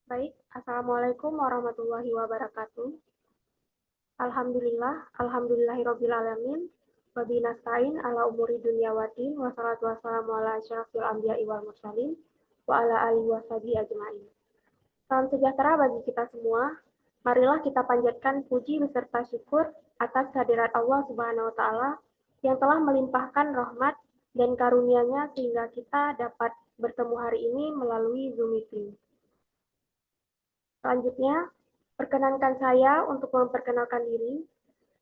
Baik, Assalamualaikum warahmatullahi wabarakatuh. Alhamdulillahirabbil alamin. Wabihi nasta'in ala umuri dunya waddin wassalatu wassalamu ala asyrafil anbiya'i wal mursalin wa ala alihi washabihi ajmain. Salam sejahtera bagi kita semua. Marilah kita panjatkan puji beserta syukur atas kehadirat Allah Subhanahu wa taala yang telah melimpahkan rahmat dan karunia-Nya sehingga kita dapat bertemu hari ini melalui Zoom meeting. Selanjutnya, perkenankan saya untuk memperkenalkan diri.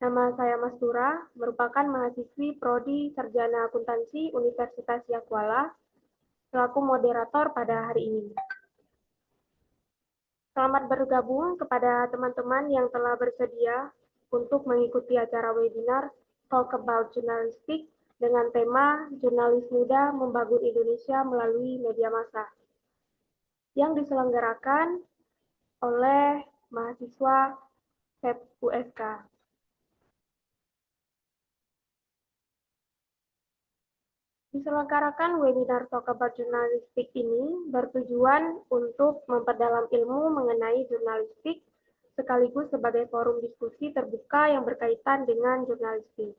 Nama saya Mastura, merupakan mahasiswi Prodi Sarjana Akuntansi Universitas Yakuala, selaku moderator pada hari ini. Selamat bergabung kepada teman-teman yang telah bersedia untuk mengikuti acara webinar Talk About Journalistic dengan tema Jurnalis Muda Membangun Indonesia Melalui Media Massa, yang diselenggarakan oleh mahasiswa FEB USK. Diselenggarakan webinar Talk About Journalistic ini bertujuan untuk memperdalam ilmu mengenai jurnalistik sekaligus sebagai forum diskusi terbuka yang berkaitan dengan jurnalistik.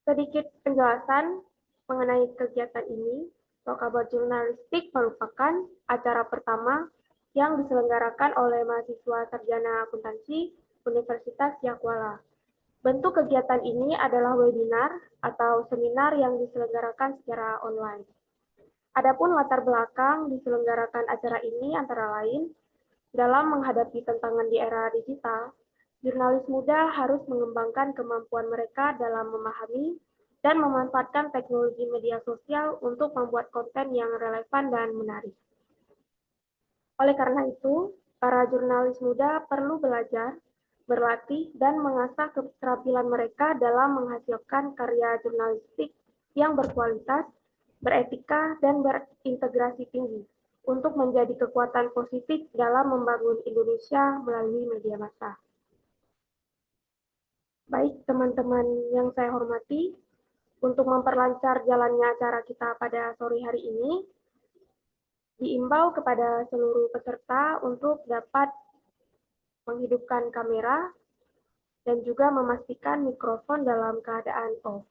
Sedikit penjelasan mengenai kegiatan ini. Talk About Journalistic merupakan acara pertama yang diselenggarakan oleh mahasiswa sarjana akuntansi Universitas Yakuala. Bentuk kegiatan ini adalah webinar atau seminar yang diselenggarakan secara online. Adapun latar belakang diselenggarakan acara ini antara lain, dalam menghadapi tantangan di era digital, jurnalis muda harus mengembangkan kemampuan mereka dalam memahami dan memanfaatkan teknologi media sosial untuk membuat konten yang relevan dan menarik. Oleh karena itu, para jurnalis muda perlu belajar, berlatih, dan mengasah keterampilan mereka dalam menghasilkan karya jurnalistik yang berkualitas, beretika, dan berintegrasi tinggi untuk menjadi kekuatan positif dalam membangun Indonesia melalui media massa. Baik, teman-teman yang saya hormati, untuk memperlancar jalannya acara kita pada sore hari ini, diimbau kepada seluruh peserta untuk dapat menghidupkan kamera dan juga memastikan mikrofon dalam keadaan off.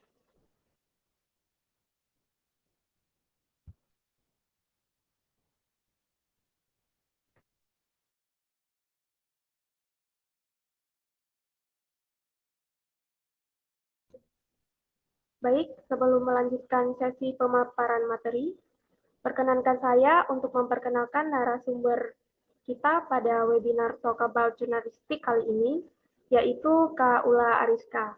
Baik, sebelum melanjutkan sesi pemaparan materi, perkenankan saya untuk memperkenalkan narasumber kita pada webinar Talk About Journalistic kali ini, yaitu Kak Ula Ariska.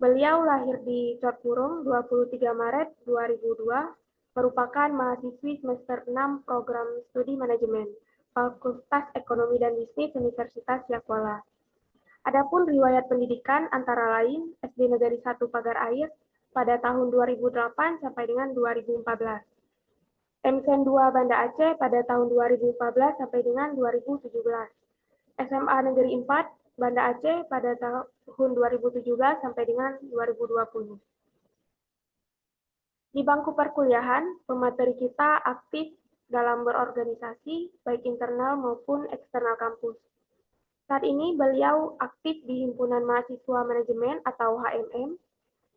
Beliau lahir di Cotburung 23 Maret 2002, merupakan mahasiswi semester 6 program studi manajemen, Fakultas Ekonomi dan Bisnis Universitas Yakuala. Adapun riwayat pendidikan antara lain SD Negeri 1 Pagar Air pada tahun 2008 sampai dengan 2014. MSN 2 Banda Aceh pada tahun 2014 sampai dengan 2017. SMA Negeri 4 Banda Aceh pada tahun 2017 sampai dengan 2020. Di bangku perkuliahan, pemateri kita aktif dalam berorganisasi, baik internal maupun eksternal kampus. Saat ini beliau aktif di Himpunan Mahasiswa Manajemen atau HMM,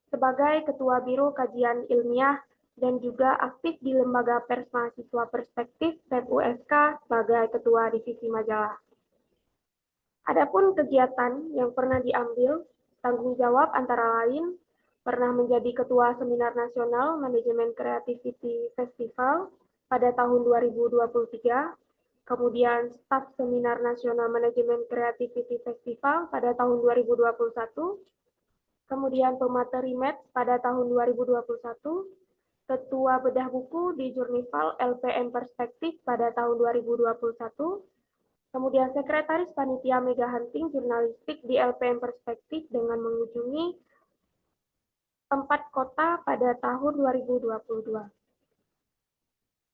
sebagai Ketua Biro Kajian Ilmiah dan juga aktif di Lembaga Pers Mahasiswa Perspektif FEB USK sebagai Ketua Divisi Majalah. Adapun kegiatan yang pernah diambil, tanggung jawab antara lain pernah menjadi Ketua Seminar Nasional Manajemen Creativity Festival pada tahun 2023, kemudian staf Seminar Nasional Manajemen Creativity Festival pada tahun 2021, kemudian pemateri METS pada tahun 2021, Ketua Bedah Buku di Jurnival LPM Perspektif pada tahun 2021, kemudian Sekretaris Panitia Mega Hunting Jurnalistik di LPM Perspektif dengan mengunjungi 4 kota pada tahun 2022.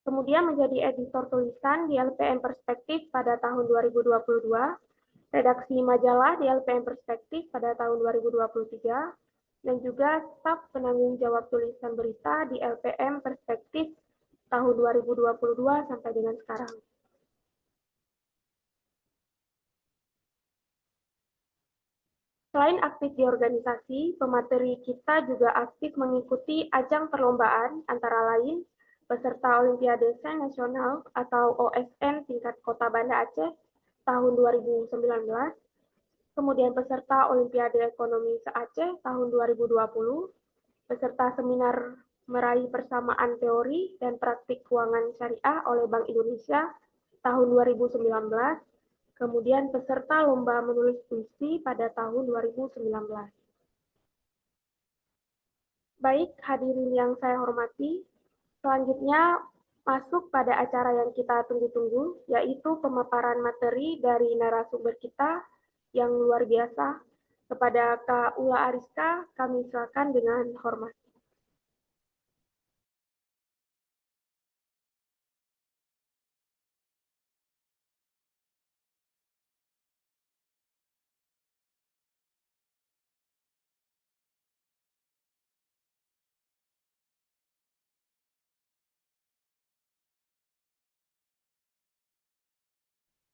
Kemudian menjadi editor tulisan di LPM Perspektif pada tahun 2022, redaksi majalah di LPM Perspektif pada tahun 2023, dan juga staf penanggung jawab tulisan berita di LPM Perspektif tahun 2022 sampai dengan sekarang. Selain aktif di organisasi, pemateri kita juga aktif mengikuti ajang perlombaan antara lain peserta Olimpiade Sains Nasional atau OSN tingkat Kota Banda Aceh tahun 2019, kemudian peserta Olimpiade Ekonomi se-Aceh tahun 2020, peserta seminar meraih persamaan teori dan praktik keuangan syariah oleh Bank Indonesia tahun 2019, kemudian peserta lomba menulis puisi pada tahun 2019. Baik, hadirin yang saya hormati, selanjutnya masuk pada acara yang kita tunggu-tunggu, yaitu pemaparan materi dari narasumber kita yang luar biasa. Kepada Kak Ula Ariska, kami silakan dengan hormat.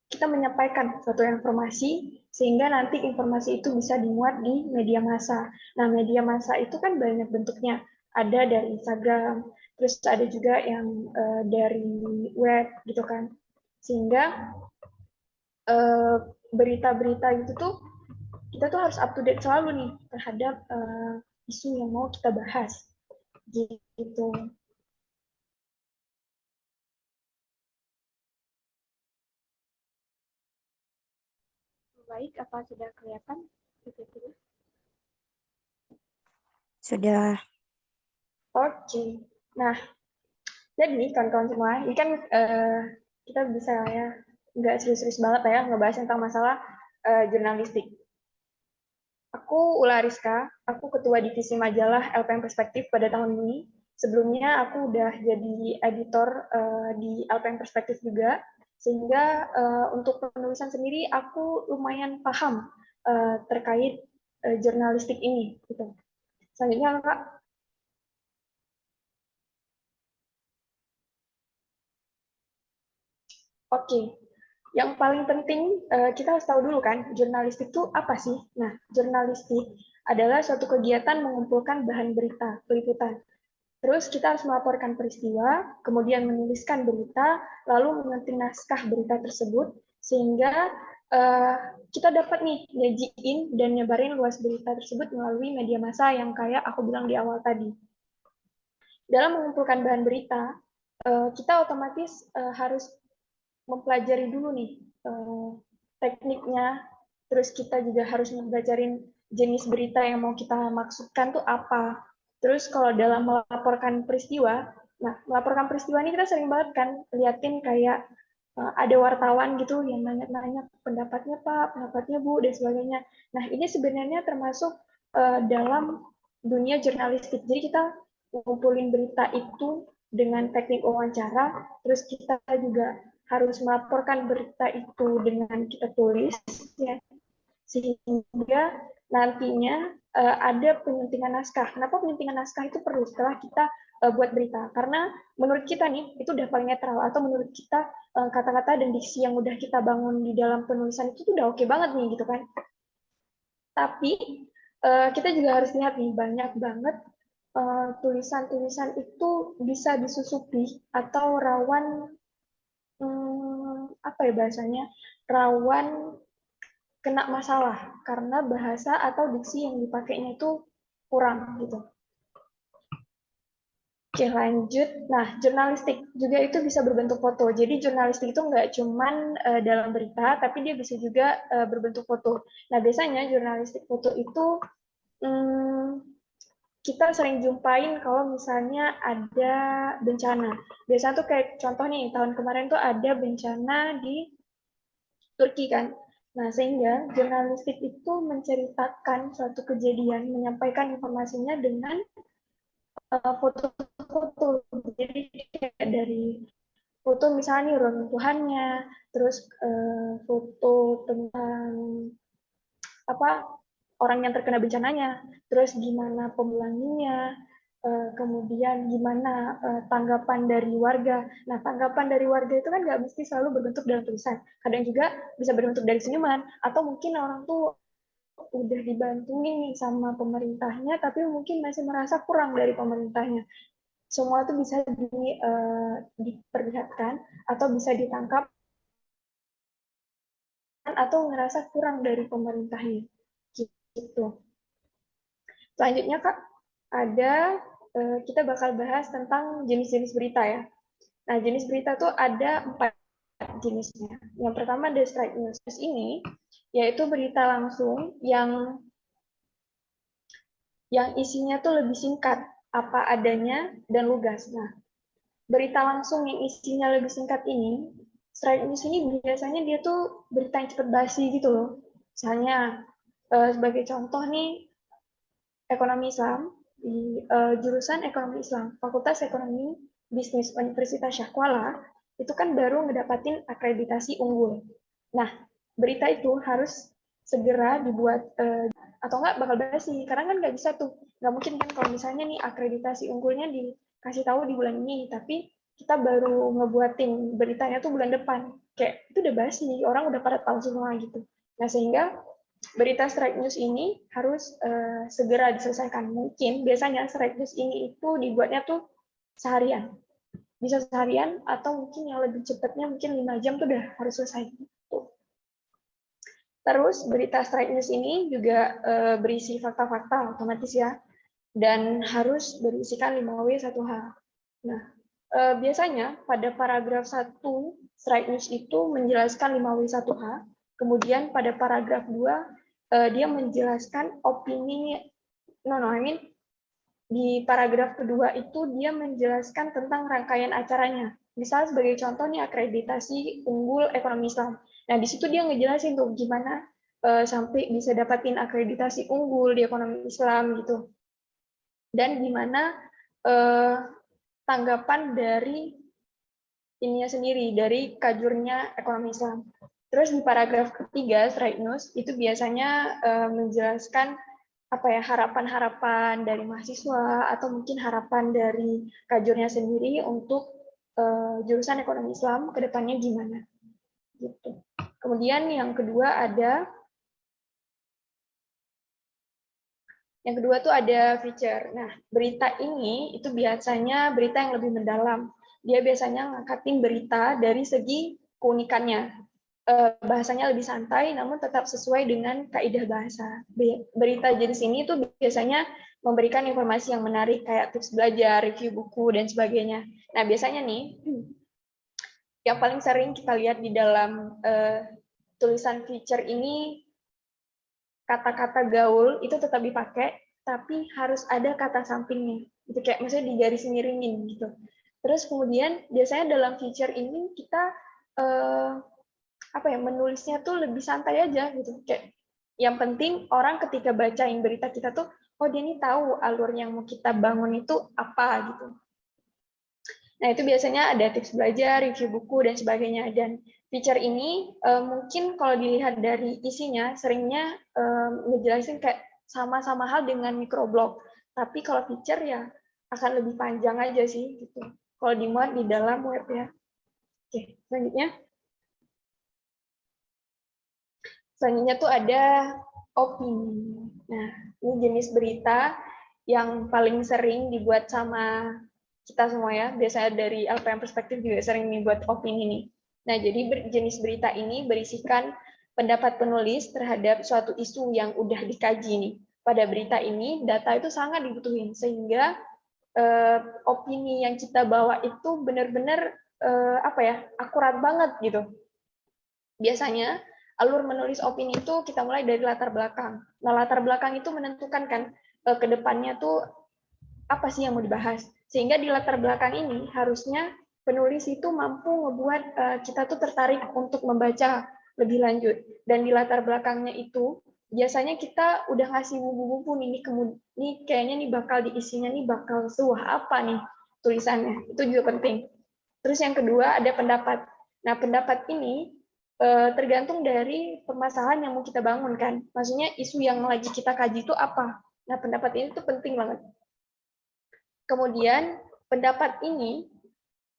Kita menyampaikan suatu informasi sehingga nanti informasi itu bisa dimuat di media massa. Nah, media massa itu kan banyak bentuknya. Ada dari Instagram, terus ada juga yang dari web gitu kan. Sehingga berita-berita itu tuh kita tuh harus up to date selalu nih terhadap isu yang mau kita bahas. Gitu. Baik, apa sudah kelihatan? Sudah. Oke. Nah, jadi kawan-kawan semua, ini kan kita bisa ya, nggak serius-serius banget ya, ngebahas tentang masalah jurnalistik. Aku Ula Rizka, aku ketua divisi majalah LPM Perspektif pada tahun ini. Sebelumnya aku udah jadi editor di LPM Perspektif juga, sehingga untuk penulisan sendiri aku lumayan paham terkait jurnalistik ini. Gitu. Selanjutnya, Kak. Oke, yang paling penting kita harus tahu dulu kan, jurnalistik itu apa sih? Nah, jurnalistik adalah suatu kegiatan mengumpulkan bahan berita, peliputan. Terus kita harus melaporkan peristiwa, kemudian menuliskan berita, lalu mengetik naskah berita tersebut, sehingga uh, kita dapat nih nyajiin dan nyebarin luas berita tersebut melalui media massa yang kayak aku bilang di awal tadi. Dalam mengumpulkan bahan berita, kita otomatis harus mempelajari dulu nih tekniknya, terus kita juga harus mempelajarin jenis berita yang mau kita maksudkan tuh apa. Terus kalau dalam melaporkan peristiwa, nah melaporkan peristiwa ini kita sering banget kan liatin kayak ada wartawan gitu yang nanya-nanya pendapatnya Pak, pendapatnya Bu, dan sebagainya. Nah ini sebenarnya termasuk dalam dunia jurnalistik. Jadi kita ngumpulin berita itu dengan teknik wawancara, terus kita juga harus melaporkan berita itu dengan kita tulis, ya, sehingga nantinya ada penyuntingan naskah. Kenapa penyuntingan naskah itu perlu setelah kita buat berita? Karena menurut kita nih itu udah paling netral, atau menurut kita kata-kata dan diksi yang udah kita bangun di dalam penulisan itu udah oke banget nih gitu kan. Tapi kita juga harus lihat nih banyak banget tulisan-tulisan itu bisa disusupi atau rawan apa ya bahasanya, rawan kena masalah karena bahasa atau diksi yang dipakainya itu kurang gitu. Oke, lanjut. Nah, jurnalistik juga itu bisa berbentuk foto. Jadi jurnalistik itu nggak cuman dalam berita, tapi dia bisa juga berbentuk foto. Nah, biasanya jurnalistik foto itu kita sering jumpain kalau misalnya ada bencana. Biasanya tuh kayak contoh nih, tahun kemarin tuh ada bencana di Turki kan. Nah, sehingga jurnalistik itu menceritakan suatu kejadian, menyampaikan informasinya dengan foto-foto. Jadi kayak dari foto misalnya runtuhannya, terus foto tentang apa orang yang terkena bencananya, terus gimana pemulangnya, kemudian gimana tanggapan dari warga. Nah, tanggapan dari warga itu kan nggak mesti selalu berbentuk dalam tulisan. Kadang juga bisa berbentuk dari senyuman, atau mungkin orang tuh udah dibantuin nih sama pemerintahnya, tapi mungkin masih merasa kurang dari pemerintahnya. Semua itu bisa diperlihatkan atau bisa ditangkap atau ngerasa kurang dari pemerintahnya. Gitu. Selanjutnya Kak, kita bakal bahas tentang jenis-jenis berita ya. Nah, jenis berita tuh ada 4 jenisnya. Yang pertama ada straight news. Ini yaitu berita langsung yang isinya tuh lebih singkat, apa adanya dan lugas. Nah, berita langsung yang isinya lebih singkat ini, straight news ini biasanya dia tuh berita yang cepat basi gitu loh. Misalnya sebagai contoh nih, ekonomi Islam di jurusan ekonomi Islam, Fakultas Ekonomi Bisnis Universitas Syahkuala itu kan baru ngedapatin akreditasi unggul. Nah, berita itu harus segera dibuat atau enggak bakal basi, karena kan nggak bisa tuh, nggak mungkin kan kalau misalnya nih akreditasi unggulnya dikasih tahu di bulan ini, tapi kita baru ngebuatin beritanya tuh bulan depan, kayak itu udah basi, orang udah pada tahu semua gitu. Nah, sehingga berita straight news ini harus segera diselesaikan. Mungkin biasanya straight news ini itu dibuatnya tuh seharian. Bisa seharian atau mungkin yang lebih cepatnya mungkin 5 jam tuh udah harus selesai. Terus berita straight news ini juga berisi fakta-fakta otomatis ya, dan harus berisikan 5W1H. Nah, biasanya pada paragraf 1 straight news itu menjelaskan 5W1H, kemudian pada paragraf 2 dia menjelaskan opini, di paragraf kedua itu dia menjelaskan tentang rangkaian acaranya. Misal sebagai contoh nih akreditasi unggul ekonomi Islam. Nah, di situ dia ngejelasin tuh gimana sampai bisa dapatin akreditasi unggul di ekonomi Islam gitu. Dan gimana tanggapan dari ininya sendiri, dari kajurnya ekonomi Islam. Terus di paragraf ketiga, straight news, itu biasanya menjelaskan apa ya, harapan-harapan dari mahasiswa atau mungkin harapan dari kajurnya sendiri untuk jurusan ekonomi Islam ke depannya gimana. Gitu. Kemudian yang kedua tuh ada feature. Nah, berita ini itu biasanya berita yang lebih mendalam. Dia biasanya ngangkatin berita dari segi keunikannya. Bahasanya lebih santai, namun tetap sesuai dengan kaidah bahasa. Berita jenis ini tuh biasanya memberikan informasi yang menarik, kayak tips belajar, review buku, dan sebagainya. Nah, biasanya nih, yang paling sering kita lihat di dalam tulisan feature ini, kata-kata gaul itu tetap dipakai, tapi harus ada kata sampingnya. Itu kayak misalnya di garis miringin gitu. Terus kemudian biasanya dalam feature ini kita menulisnya tuh lebih santai aja gitu. Kayak yang penting orang ketika bacain berita kita tuh, oh dia ini tahu alur yang mau kita bangun itu apa gitu. Nah, itu biasanya ada tips belajar, review buku, dan sebagainya. Dan feature ini mungkin kalau dilihat dari isinya, seringnya ngejelasin kayak sama-sama hal dengan microblog. Tapi kalau feature ya akan lebih panjang aja sih gitu. Kalau dimuat di dalam web ya. Oke, selanjutnya. Selanjutnya tuh ada opini. Nah, ini jenis berita yang paling sering dibuat sama kita semua ya. Biasanya dari LPM Perspektif juga sering dibuat opini nih. Nah, jadi jenis berita ini berisikan pendapat penulis terhadap suatu isu yang udah dikaji nih. Pada berita ini, data itu sangat dibutuhin, sehingga opini yang kita bawa itu benar-benar akurat banget gitu. Biasanya alur menulis opini itu kita mulai dari latar belakang. Nah, latar belakang itu menentukan kan ke depannya tuh apa sih yang mau dibahas. Sehingga di latar belakang ini harusnya penulis itu mampu ngebuat kita tuh tertarik untuk membaca lebih lanjut. Dan di latar belakangnya itu biasanya kita udah ngasih bumbu-bumbu nih kayaknya nih bakal diisinya nih bakal sebuah apa nih tulisannya. Itu juga penting. Terus yang kedua ada pendapat. Nah, pendapat ini tergantung dari permasalahan yang mau kita bangun kan. Maksudnya isu yang lagi kita kaji itu apa. Nah, pendapat ini tuh penting banget. Kemudian pendapat ini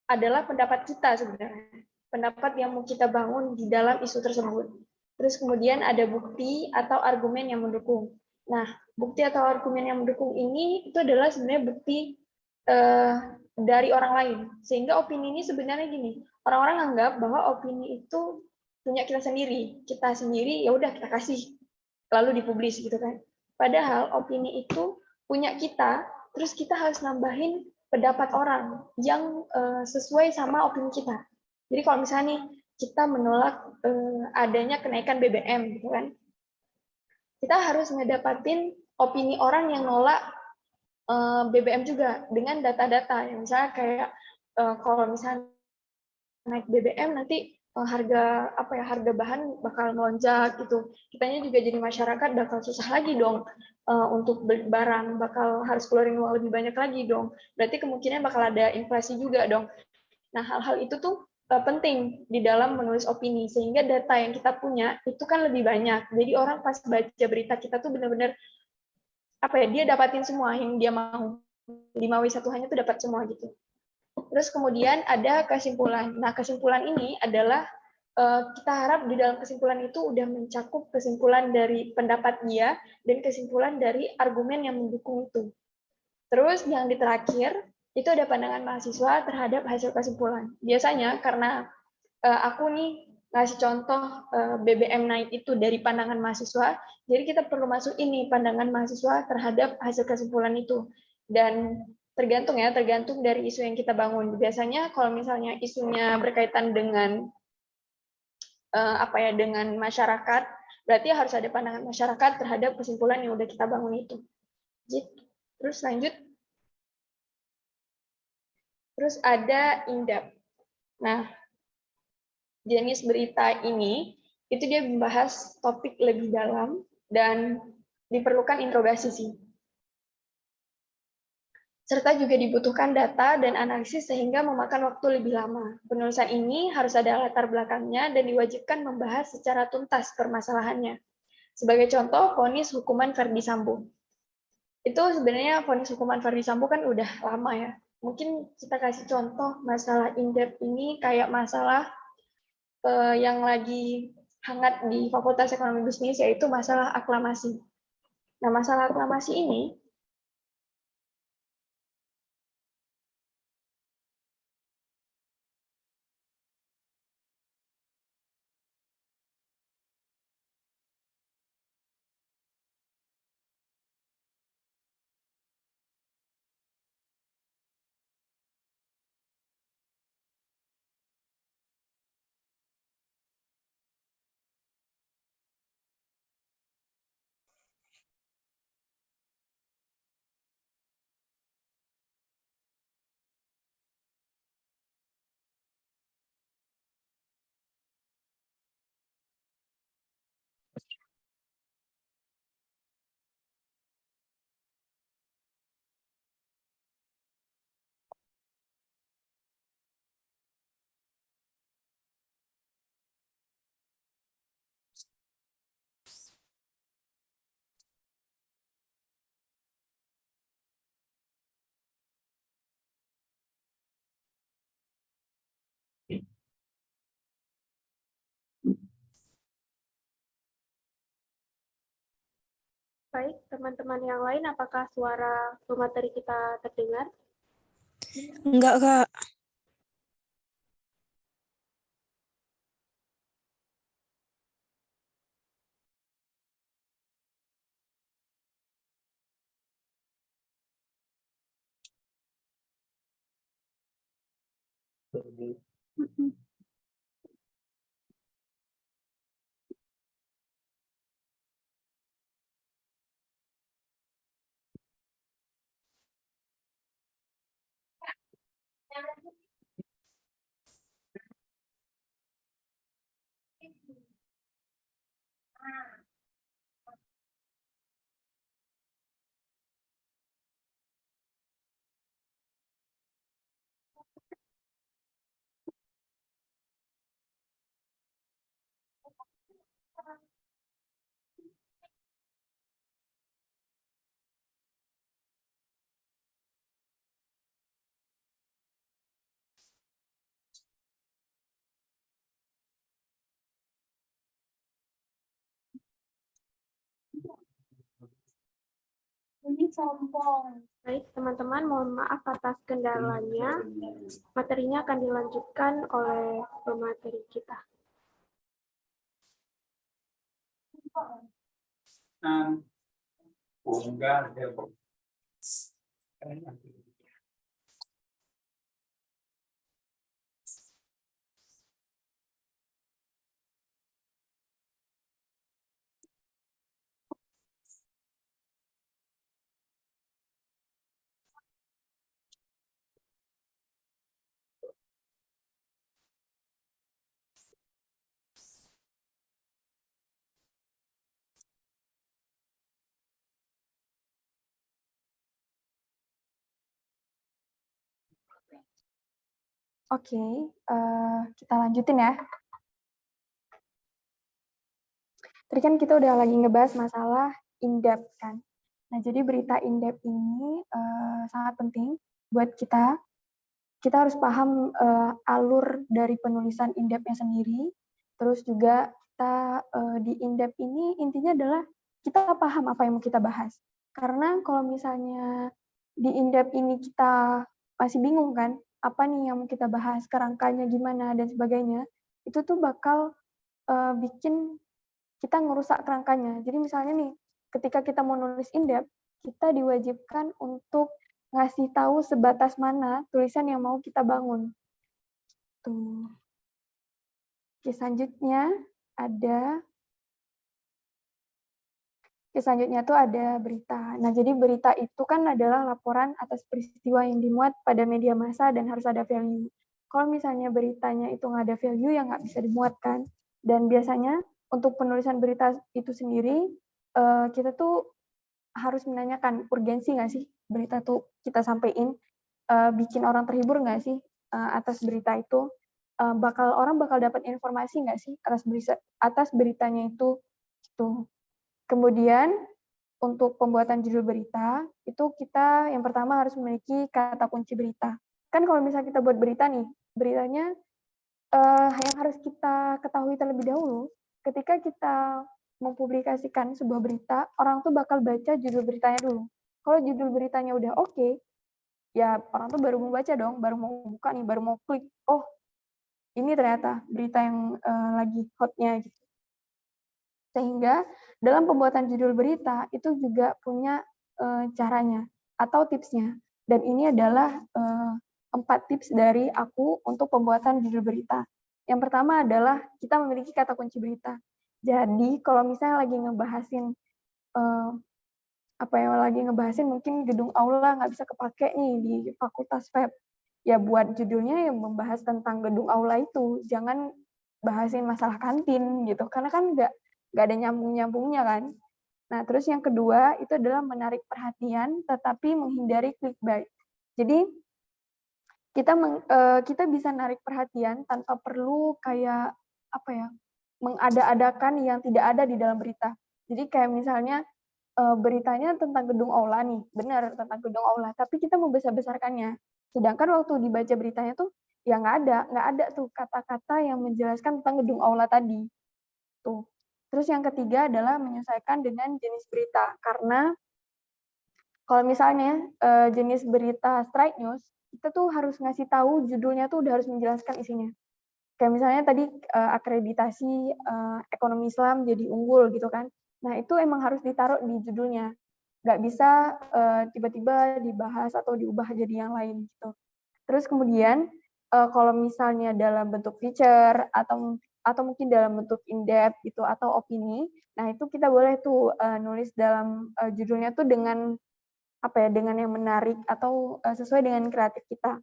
adalah pendapat kita sebenarnya. Pendapat yang mau kita bangun di dalam isu tersebut. Terus kemudian ada bukti atau argumen yang mendukung. Nah, bukti atau argumen yang mendukung ini itu adalah sebenarnya bukti dari orang lain. Sehingga opini ini sebenarnya gini, orang-orang anggap bahwa opini itu punya kita sendiri. Kita sendiri ya udah kita kasih lalu dipublish gitu kan. Padahal opini itu punya kita, terus kita harus nambahin pendapat orang yang sesuai sama opini kita. Jadi kalau misalnya nih kita menolak adanya kenaikan BBM gitu kan, kita harus ngedapatin opini orang yang nolak BBM juga dengan data-data yang misalnya kayak kalau misalnya naik BBM nanti harga harga bahan bakal melonjak gitu. Kitanya juga jadi masyarakat bakal susah lagi dong untuk beli barang, bakal harus keluarin uang lebih banyak lagi dong. Berarti kemungkinan bakal ada inflasi juga dong. Nah, hal-hal itu tuh penting di dalam menulis opini sehingga data yang kita punya itu kan lebih banyak. Jadi orang pas baca berita kita tuh benar-benar dia dapatin semua yang dia mau. 5W1 hanya tuh dapat semua gitu. Terus kemudian ada kesimpulan. Nah, kesimpulan ini adalah kita harap di dalam kesimpulan itu udah mencakup kesimpulan dari pendapat dia dan kesimpulan dari argumen yang mendukung itu. Terus yang di terakhir itu ada pandangan mahasiswa terhadap hasil kesimpulan. Biasanya karena aku nih ngasih contoh BBM naik itu dari pandangan mahasiswa, jadi kita perlu masuk ini pandangan mahasiswa terhadap hasil kesimpulan itu. Dan tergantung dari isu yang kita bangun. Biasanya kalau misalnya isunya berkaitan dengan dengan masyarakat, berarti harus ada pandangan masyarakat terhadap kesimpulan yang udah kita bangun itu. Gitu. Terus lanjut. Terus ada in-depth. Nah, jenis berita ini itu dia membahas topik lebih dalam dan diperlukan interogasi sih. Serta juga dibutuhkan data dan analisis sehingga memakan waktu lebih lama. Penulisan ini harus ada latar belakangnya dan diwajibkan membahas secara tuntas permasalahannya. Sebagai contoh, vonis hukuman Verdi Sambo. Itu sebenarnya vonis hukuman Verdi Sambo kan udah lama ya. Mungkin kita kasih contoh masalah in-depth ini kayak masalah yang lagi hangat di Fakultas Ekonomi Bisnis, yaitu masalah aklamasi. Nah, masalah aklamasi ini Baik, teman-teman yang lain, apakah suara pemateri kita terdengar? Enggak, Kak. Baik, teman-teman, mohon maaf atas kendalanya. Materinya akan dilanjutkan oleh pemateri kita. Oke, kita lanjutin ya. Tadi kan kita udah lagi ngebahas masalah in-depth kan. Nah, jadi berita in-depth ini sangat penting buat kita. Kita harus paham alur dari penulisan in-depth-nya sendiri. Terus juga kita di in-depth ini intinya adalah kita paham apa yang mau kita bahas. Karena kalau misalnya di in-depth ini kita masih bingung kan, apa nih yang mau kita bahas, kerangkanya gimana, dan sebagainya, itu tuh bakal bikin kita ngerusak kerangkanya. Jadi misalnya nih, ketika kita mau nulis in-depth, kita diwajibkan untuk ngasih tahu sebatas mana tulisan yang mau kita bangun. Tuh. Oke, selanjutnya tuh ada berita. Nah, jadi berita itu kan adalah laporan atas peristiwa yang dimuat pada media massa dan harus ada value. Kalau misalnya beritanya itu nggak ada value, ya nggak bisa dimuat kan. Dan biasanya untuk penulisan berita itu sendiri, kita tuh harus menanyakan urgensi nggak sih berita tuh kita sampaikan, bikin orang terhibur nggak sih atas berita itu, orang bakal dapat informasi nggak sih atas beritanya itu. Gitu. Kemudian untuk pembuatan judul berita itu kita yang pertama harus memiliki kata kunci berita. Kan kalau misalnya kita buat berita nih, beritanya yang harus kita ketahui terlebih dahulu, ketika kita mempublikasikan sebuah berita, orang tuh bakal baca judul beritanya dulu. Kalau judul beritanya udah oke, ya orang tuh baru mau baca dong, baru mau buka nih, baru mau klik, oh ini ternyata berita yang lagi hotnya gitu. Sehingga dalam pembuatan judul berita itu juga punya caranya atau tipsnya. Dan ini adalah 4 tips dari aku untuk pembuatan judul berita. Yang pertama adalah kita memiliki kata kunci berita. Jadi kalau misalnya lagi ngebahasin mungkin gedung aula nggak bisa kepake nih di fakultas FEB. Ya buat judulnya yang membahas tentang gedung aula itu, jangan bahasin masalah kantin gitu, karena kan nggak ada nyambung-nyambungnya kan. Nah, terus yang kedua itu adalah menarik perhatian tetapi menghindari clickbait. Jadi kita bisa narik perhatian tanpa perlu kayak mengada-adakan yang tidak ada di dalam berita. Jadi kayak misalnya beritanya tentang gedung aula nih, benar tentang gedung aula, tapi kita membesar-besarkannya. Sedangkan waktu dibaca beritanya tuh ya nggak ada tuh kata-kata yang menjelaskan tentang gedung aula tadi. Tuh. Terus yang ketiga adalah menyesuaikan dengan jenis berita, karena kalau misalnya jenis berita straight news, kita tuh harus ngasih tahu judulnya tuh udah harus menjelaskan isinya. Kayak misalnya tadi akreditasi ekonomi Islam jadi unggul gitu kan. Nah itu emang harus ditaruh di judulnya. Nggak bisa tiba-tiba dibahas atau diubah jadi yang lain gitu. Terus kemudian kalau misalnya dalam bentuk feature atau mungkin dalam bentuk in-depth gitu atau opini, nah itu kita boleh tuh nulis dalam judulnya tuh dengan dengan yang menarik atau sesuai dengan kreatif kita.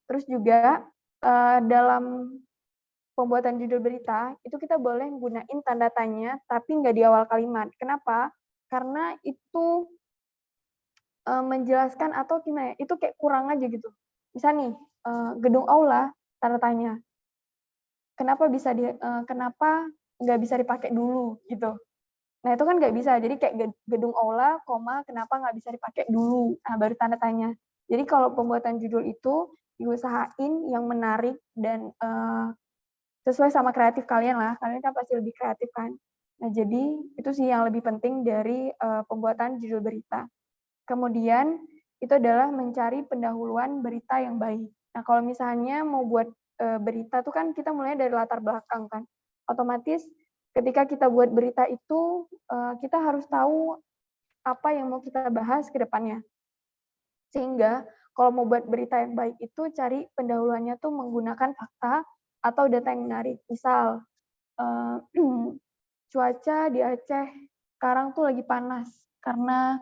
Terus juga dalam pembuatan judul berita, itu kita boleh gunain tanda tanya, tapi nggak di awal kalimat. Kenapa? Karena itu menjelaskan atau gimana ya, itu kayak kurang aja gitu. Misal nih, gedung aula, tanda tanya. Kenapa nggak bisa dipakai dulu gitu. Nah itu kan nggak bisa, jadi kayak gedung aula, kenapa nggak bisa dipakai dulu, nah baru tanda tanya. Jadi kalau pembuatan judul itu diusahain yang menarik dan sesuai sama kreatif kalian lah, kalian kan pasti lebih kreatif kan. Nah jadi itu sih yang lebih penting dari pembuatan judul berita. Kemudian itu adalah mencari pendahuluan berita yang baik. Nah, kalau misalnya mau buat berita tuh kan kita mulai dari latar belakang kan. Otomatis ketika kita buat berita itu kita harus tahu apa yang mau kita bahas ke depannya. Sehingga kalau mau buat berita yang baik itu cari pendahuluannya tuh menggunakan fakta atau data yang menarik. Misal cuaca di Aceh sekarang tuh lagi panas karena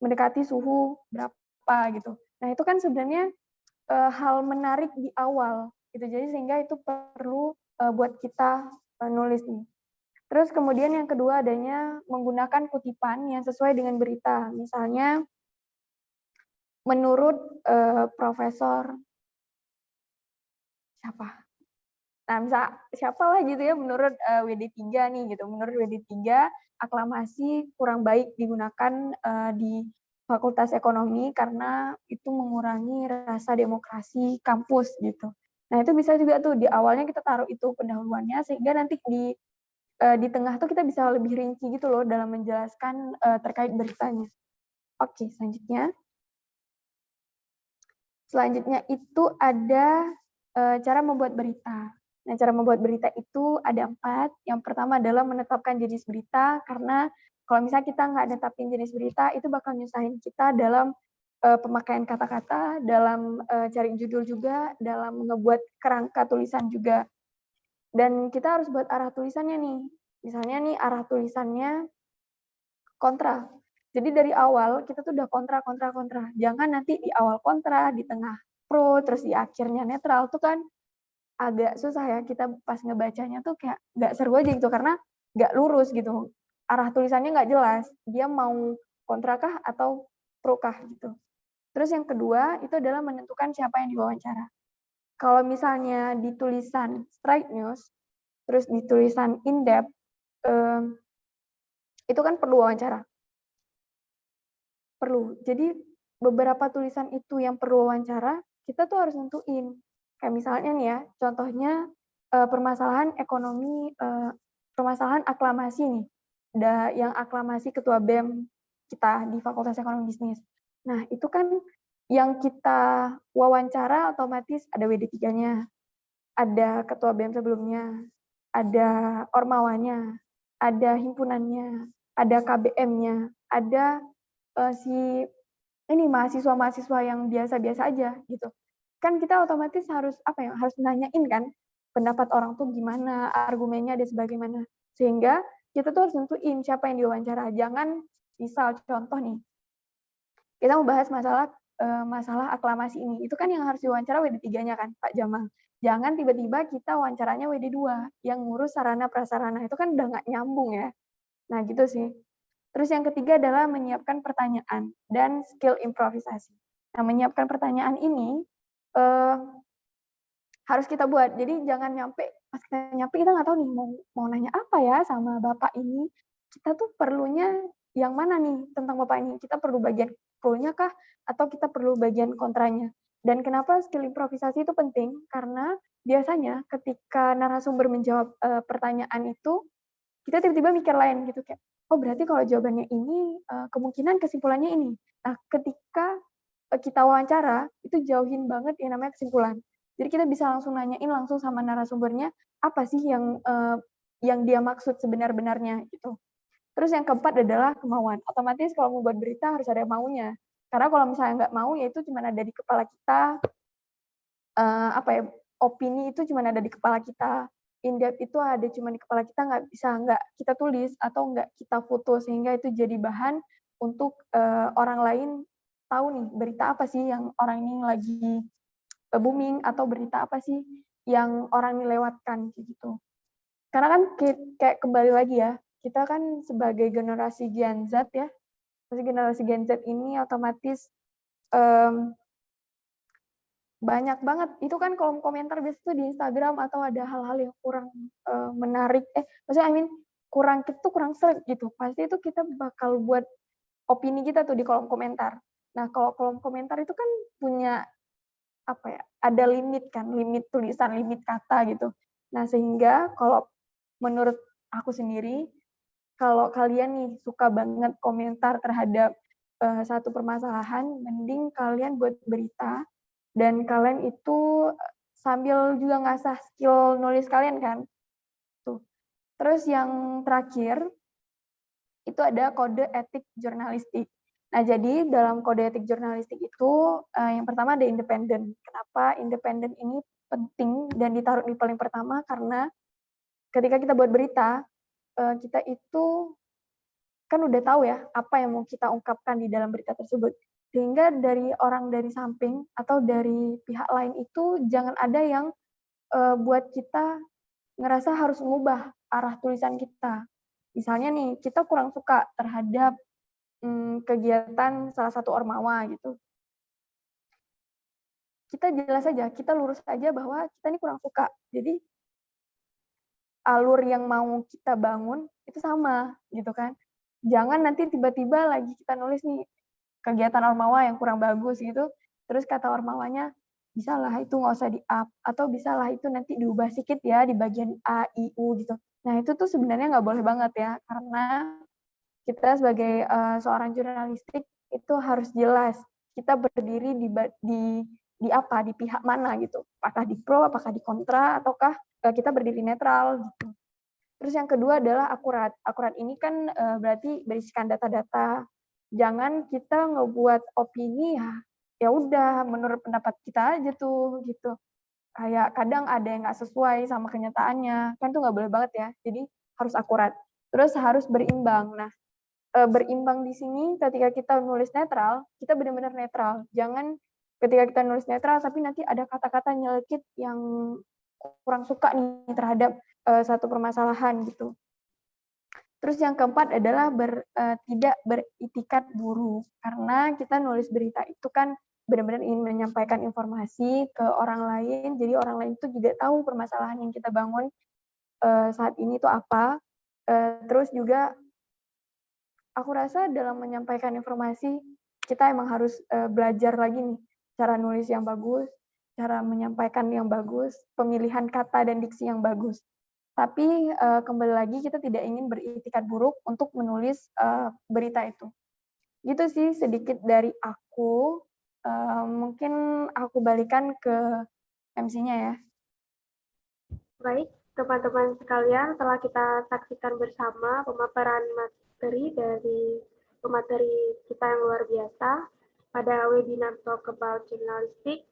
mendekati suhu berapa gitu. Nah, itu kan sebenarnya hal menarik di awal gitu. Jadi sehingga itu perlu buat kita nulis nih. Terus kemudian yang kedua adanya menggunakan kutipan yang sesuai dengan berita. Misalnya menurut profesor siapa? Nah, misal siapalah gitu ya menurut WD3 nih gitu. Menurut WD3 aklamasi kurang baik digunakan di Fakultas Ekonomi karena itu mengurangi rasa demokrasi kampus gitu. Nah, itu bisa juga tuh di awalnya kita taruh itu pendahuluannya sehingga nanti di tengah tuh kita bisa lebih rinci gitu loh dalam menjelaskan terkait beritanya. Oke, selanjutnya. Selanjutnya itu ada cara membuat berita. Nah, cara membuat berita itu ada 4. Yang pertama adalah menetapkan jenis berita, karena kalau misalnya kita nggak netapin jenis berita, itu bakal nyusahin kita dalam pemakaian kata-kata, dalam cari judul juga, dalam ngebuat kerangka tulisan juga. Dan kita harus buat arah tulisannya nih. Misalnya nih arah tulisannya kontra. Jadi dari awal kita tuh udah kontra. Jangan nanti di awal kontra, di tengah pro, terus di akhirnya netral tuh kan agak susah ya, kita pas ngebacanya tuh kayak nggak seru aja gitu, karena nggak lurus gitu. Arah tulisannya nggak jelas, dia mau kontra kah atau pro kah gitu. Terus yang kedua, itu adalah menentukan siapa yang diwawancara. Kalau misalnya di tulisan straight news, terus di tulisan in-depth, itu kan perlu wawancara. Perlu. Jadi beberapa tulisan itu yang perlu wawancara, kita tuh harus nentuin. Kayak misalnya nih ya, contohnya permasalahan ekonomi, permasalahan aklamasi nih. Ada yang aklamasi ketua BEM kita di Fakultas Ekonomi Bisnis. Nah, itu kan yang kita wawancara otomatis ada WD3-nya, ada ketua BEM sebelumnya, ada ormawannya, ada himpunannya, ada KBM-nya, ada si ini mahasiswa-mahasiswa yang biasa-biasa aja gitu. Kan kita otomatis harus harus nanyain kan pendapat orang tuh gimana, argumennya dan sebagaimana. Sehingga kita tuh harus nentuin siapa yang diwawancara. Jangan misal contoh nih, kita mau bahas masalah aklamasi ini. Itu kan yang harus diwawancara WD3-nya kan, Pak Jamal. Jangan tiba-tiba kita wawancaranya WD2 yang ngurus sarana prasarana. Itu kan udah nggak nyambung ya. Nah, gitu sih. Terus yang ketiga adalah menyiapkan pertanyaan dan skill improvisasi. Nah, menyiapkan pertanyaan ini harus kita buat. Jadi jangan pas kita nyampe kita nggak tahu nih mau nanya apa ya sama Bapak ini. Kita tuh perlunya yang mana nih tentang Bapak ini? Kita perlu bagian pro-nya kah atau kita perlu bagian kontranya? Dan kenapa skill improvisasi itu penting? Karena biasanya ketika narasumber menjawab pertanyaan itu, kita tiba-tiba mikir lain gitu kayak, oh berarti kalau jawabannya ini kemungkinan kesimpulannya ini. Nah, ketika kita wawancara itu jauhin banget yang namanya kesimpulan. Jadi kita bisa langsung nanyain langsung sama narasumbernya apa sih yang dia maksud sebenar-benarnya gitu. Terus yang keempat adalah kemauan. Otomatis kalau mau buat berita harus ada maunya. Karena kalau misalnya nggak mau ya itu cuma ada di kepala kita. Opini itu cuma ada di kepala kita. In-depth itu ada cuma di kepala kita, nggak kita tulis atau nggak kita foto sehingga itu jadi bahan untuk orang lain tahu nih berita apa sih yang orang ini lagi booming atau berita apa sih yang orang ini lewatkan gitu. Karena kan kayak kembali lagi ya, kita kan sebagai generasi Gen Z ya, generasi Gen Z ini otomatis banyak banget. Itu kan kolom komentar biasa tuh di Instagram atau ada hal-hal yang kurang menarik. Maksudnya kurang seru gitu. Pasti itu kita bakal buat opini kita tuh di kolom komentar. Nah, kalau kolom komentar itu kan punya ada limit kan, limit tulisan, limit kata gitu. Nah, sehingga kalau menurut aku sendiri, kalau kalian nih suka banget komentar terhadap satu permasalahan, mending kalian buat berita, dan kalian itu sambil juga ngasah skill nulis kalian kan. Tuh. Terus yang terakhir, itu ada kode etik jurnalistik. Nah, jadi dalam kode etik jurnalistik itu, yang pertama ada independen. Kenapa independen ini penting dan ditaruh di paling pertama? Karena ketika kita buat berita, kita itu kan udah tahu ya, apa yang mau kita ungkapkan di dalam berita tersebut. Sehingga dari orang dari samping atau dari pihak lain itu jangan ada yang buat kita ngerasa harus mengubah arah tulisan kita. Misalnya nih, kita kurang suka terhadap kegiatan salah satu ormawa gitu. Kita jelas saja, kita lurus aja bahwa kita ini kurang suka. Jadi alur yang mau kita bangun itu sama gitu kan. Jangan nanti tiba-tiba lagi kita nulis nih kegiatan ormawa yang kurang bagus gitu, terus kata ormawanya, "Bisalah itu nggak usah di-up," atau "Bisalah itu nanti diubah sedikit ya di bagian A, I, U," gitu. Nah, itu tuh sebenarnya nggak boleh banget ya, karena kita sebagai seorang jurnalistik itu harus jelas kita berdiri di apa, di pihak mana gitu. Apakah di pro, apakah di kontra, ataukah kita berdiri netral gitu. Terus yang kedua adalah akurat. Akurat ini kan berarti berisikan data-data. Jangan kita ngebuat opini ya udah menurut pendapat kita aja tuh gitu. Kayak kadang ada yang nggak sesuai sama kenyataannya. Kan tuh nggak boleh banget ya. Jadi harus akurat. Terus harus berimbang. Nah, berimbang di sini ketika kita nulis netral, kita benar-benar netral. Jangan ketika kita nulis netral tapi nanti ada kata-kata nyelekit yang kurang suka nih terhadap satu permasalahan gitu. Terus yang keempat adalah tidak beritikat buruk, karena kita nulis berita itu kan benar-benar ingin menyampaikan informasi ke orang lain, jadi orang lain itu juga tahu permasalahan yang kita bangun saat ini itu apa. Terus juga aku rasa dalam menyampaikan informasi kita emang harus belajar lagi nih cara nulis yang bagus, cara menyampaikan yang bagus, pemilihan kata dan diksi yang bagus. Tapi kembali lagi kita tidak ingin beritikat buruk untuk menulis berita itu. Gitu sih sedikit dari aku. Mungkin aku balikan ke MC-nya ya. Baik, teman-teman sekalian, telah kita saksikan bersama pemaparan materi dari pemateri kita yang luar biasa pada webinar Talk About Journalistic.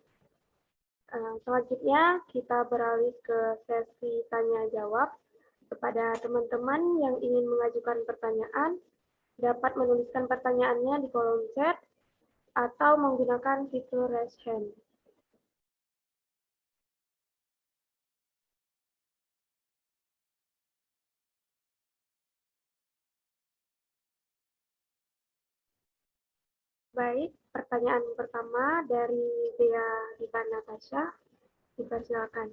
Selanjutnya kita beralih ke sesi tanya-jawab. Kepada teman-teman yang ingin mengajukan pertanyaan, dapat menuliskan pertanyaannya di kolom chat atau menggunakan fitur raise hand. Baik, pertanyaan pertama dari Dea Diva Natasha. Dipersilakan.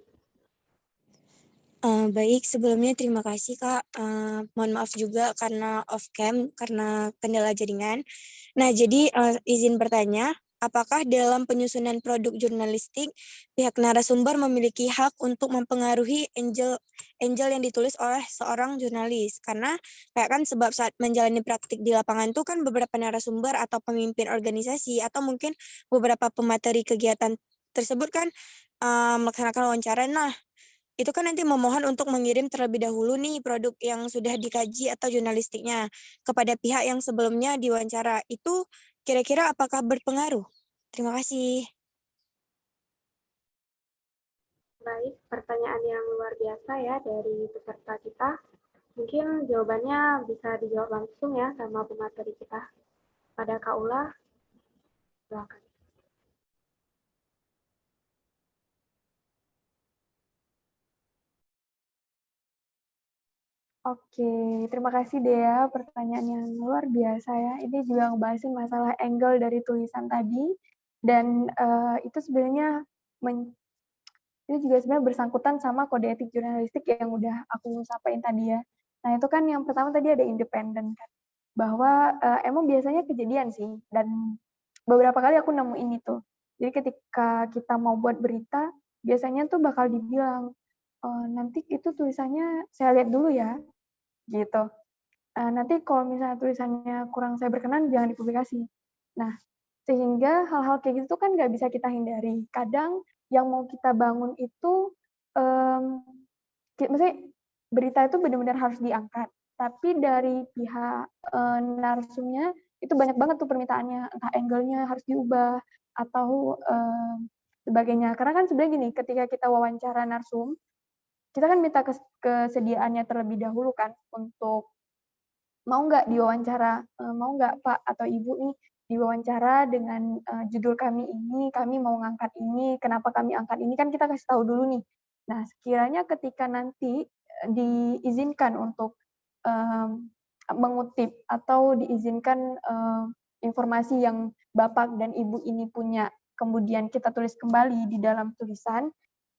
Baik, sebelumnya terima kasih Kak. Mohon maaf juga karena off cam, karena kendala jaringan. Nah, jadi izin bertanya, apakah dalam penyusunan produk jurnalistik, pihak narasumber memiliki hak untuk mempengaruhi angel yang ditulis oleh seorang jurnalis? Karena kayak kan sebab saat menjalani praktik di lapangan tuh kan beberapa narasumber atau pemimpin organisasi atau mungkin beberapa pemateri kegiatan tersebut kan melaksanakan wawancara. Nah, itu kan nanti memohon untuk mengirim terlebih dahulu nih produk yang sudah dikaji atau jurnalistiknya kepada pihak yang sebelumnya diwawancara. Itu kira-kira apakah berpengaruh? Terima kasih. Baik, pertanyaan yang luar biasa ya dari peserta kita. Mungkin jawabannya bisa dijawab langsung ya sama pemateri kita. Pada Kak Ula, silakan. Oke, terima kasih Dea, pertanyaan yang luar biasa ya. Ini juga ngebahasin masalah angle dari tulisan tadi, dan itu sebenarnya itu juga sebenarnya bersangkutan sama kode etik jurnalistik yang udah aku sampaikan tadi ya. Nah itu kan yang pertama tadi ada independen kan, bahwa emang biasanya kejadian sih, dan beberapa kali aku nemuin itu. Jadi ketika kita mau buat berita, biasanya tuh bakal dibilang, nanti itu tulisannya saya lihat dulu ya, gitu. Nanti kalau misalnya tulisannya kurang saya berkenan, jangan dipublikasi. Nah, sehingga hal-hal kayak gitu kan nggak bisa kita hindari. Kadang yang mau kita bangun itu, maksudnya berita itu benar-benar harus diangkat, tapi dari pihak, narsumnya itu banyak banget tuh permintaannya, entah angle-nya harus diubah atau, sebagainya. Karena kan sebenarnya gini, ketika kita wawancara narsum, kita kan minta kesediaannya terlebih dahulu kan untuk mau nggak diwawancara, mau nggak Pak atau Ibu nih diwawancara dengan, judul kami mau ngangkat ini, kenapa kami angkat ini, kan kita kasih tahu dulu nih. Nah, sekiranya ketika nanti, diizinkan untuk, mengutip atau diizinkan, informasi yang Bapak dan Ibu ini punya, kemudian kita tulis kembali di dalam tulisan,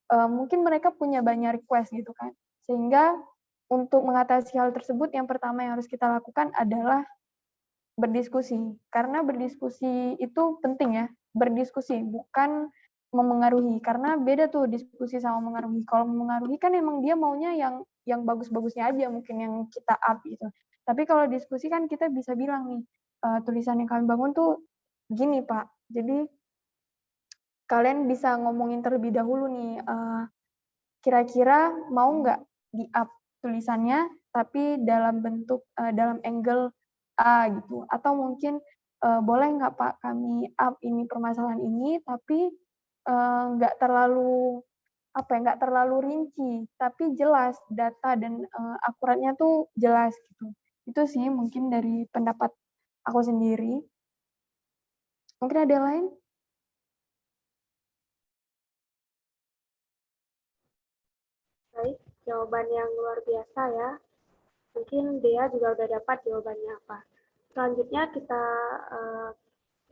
mungkin mereka punya banyak request gitu kan. Sehingga untuk mengatasi hal tersebut yang pertama yang harus kita lakukan adalah berdiskusi. Karena berdiskusi itu penting ya, berdiskusi bukan memengaruhi. Karena beda tuh diskusi sama memengaruhi. Kalau memengaruhi kan emang dia maunya yang bagus-bagusnya aja mungkin yang kita up gitu. Tapi kalau diskusi kan kita bisa bilang nih, tulisan yang kami bangun tuh gini Pak, jadi kalian bisa ngomongin terlebih dahulu nih, kira-kira mau nggak di-up tulisannya, tapi dalam bentuk, dalam angle A gitu, atau mungkin, boleh nggak Pak kami up ini permasalahan ini, tapi, nggak terlalu, apa ya, nggak terlalu rinci, tapi jelas data dan, akuratnya tuh jelas gitu. Itu sih mungkin dari pendapat aku sendiri. Mungkin ada yang lain? Baik, jawaban yang luar biasa ya. Mungkin Dea juga udah dapat jawabannya apa. Selanjutnya kita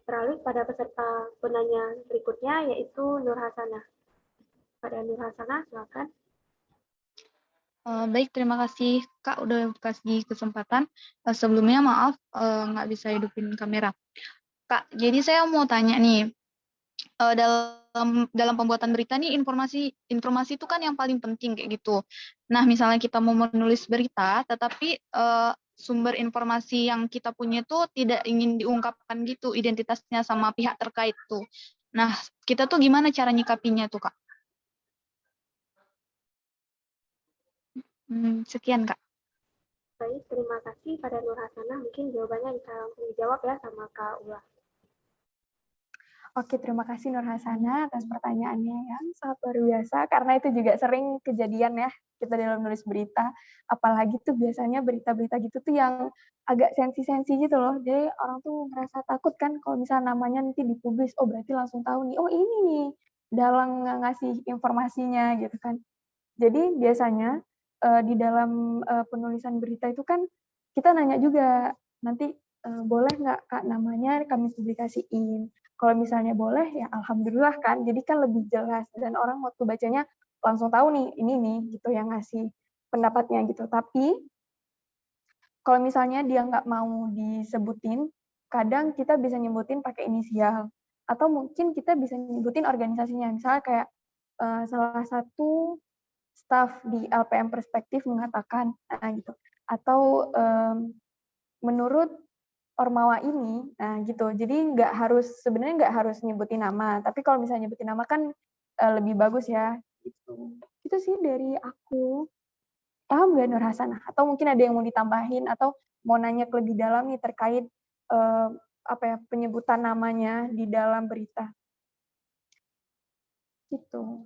beralih pada peserta penanya berikutnya, yaitu Nur Hasanah. Pada Nur Hasanah, silakan. Baik, terima kasih Kak udah kasih kesempatan. Sebelumnya maaf nggak bisa hidupin kamera. Kak, jadi saya mau tanya nih, dalam pembuatan berita nih informasi itu kan yang paling penting kayak gitu. Nah, misalnya kita mau menulis berita, tetapi sumber informasi yang kita punya itu tidak ingin diungkapkan gitu identitasnya sama pihak terkait tuh. Nah, kita tuh gimana cara nyikapinya tuh Kak? Sekian Kak. Baik, terima kasih pada Nur Hasanah. Mungkin jawabannya bisa langsung dijawab ya sama Kak Ula. Oke, terima kasih Nur Hasanah atas pertanyaannya yang sangat luar biasa, karena itu juga sering kejadian ya, kita dalam nulis berita. Apalagi tuh biasanya berita-berita gitu tuh yang agak sensi-sensi gitu loh. Jadi orang tuh ngerasa takut kan kalau misalnya namanya nanti dipublis, oh berarti langsung tahu nih, oh ini nih dalam ngasih informasinya gitu kan. Jadi biasanya di dalam penulisan berita itu kan kita nanya juga, nanti boleh nggak Kak namanya kami publikasiin. Kalau misalnya boleh, ya alhamdulillah kan, jadi kan lebih jelas dan orang waktu bacanya langsung tahu nih, ini nih gitu yang ngasih pendapatnya gitu. Tapi kalau misalnya dia nggak mau disebutin, kadang kita bisa nyebutin pakai inisial atau mungkin kita bisa nyebutin organisasinya. Misalnya kayak salah satu staf di LPM Perspektif mengatakan, gitu. Atau menurut Ormawa ini, nah gitu. Jadi sebenarnya nggak harus nyebutin nama, tapi kalau misalnya nyebutin nama kan lebih bagus ya, gitu. Itu sih dari aku. Paham nggak Nur Hasanah? Atau mungkin ada yang mau ditambahin atau mau nanya lebih dalam nih terkait apa ya penyebutan namanya di dalam berita. Gitu.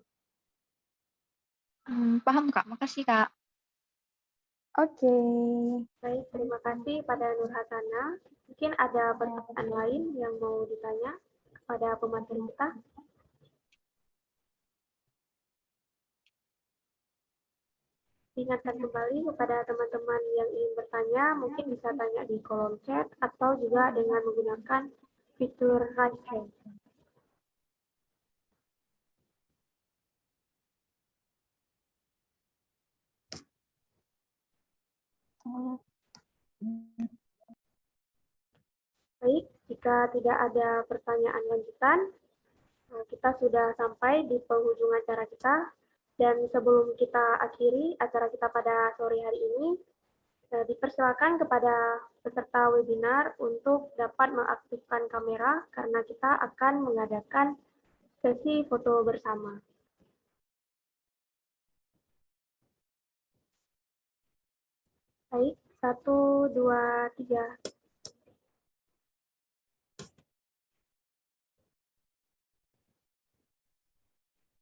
Paham Kak, makasih Kak. Oke. Baik, terima kasih pada Nur Hasanah. Mungkin ada pertanyaan lain yang mau ditanya kepada pemateri kita. Diingatkan kembali kepada teman-teman yang ingin bertanya, mungkin bisa tanya di kolom chat atau juga dengan menggunakan fitur raise hand. Baik, jika tidak ada pertanyaan lanjutan, kita sudah sampai di penghujung acara kita. Dan sebelum kita akhiri acara kita pada sore hari ini, Dipersilakan kepada peserta webinar untuk dapat mengaktifkan kamera karena kita akan mengadakan sesi foto bersama. Baik, 1, 2, 3.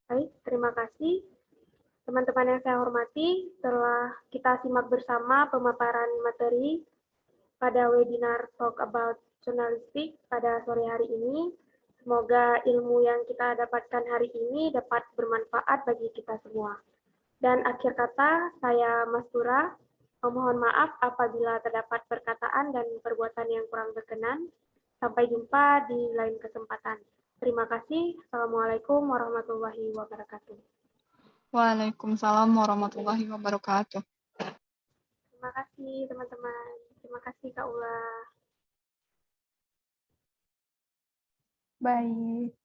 Baik, terima kasih. Teman-teman yang saya hormati, setelah kita simak bersama pemaparan materi pada webinar Talk About Journalistic pada sore hari ini, semoga ilmu yang kita dapatkan hari ini dapat bermanfaat bagi kita semua. Dan akhir kata, saya Mastura, memohon maaf apabila terdapat perkataan dan perbuatan yang kurang berkenan. Sampai jumpa di lain kesempatan. Terima kasih. Assalamualaikum warahmatullahi wabarakatuh. Waalaikumsalam warahmatullahi wabarakatuh. Terima kasih teman-teman. Terima kasih Kak Ula. Baik.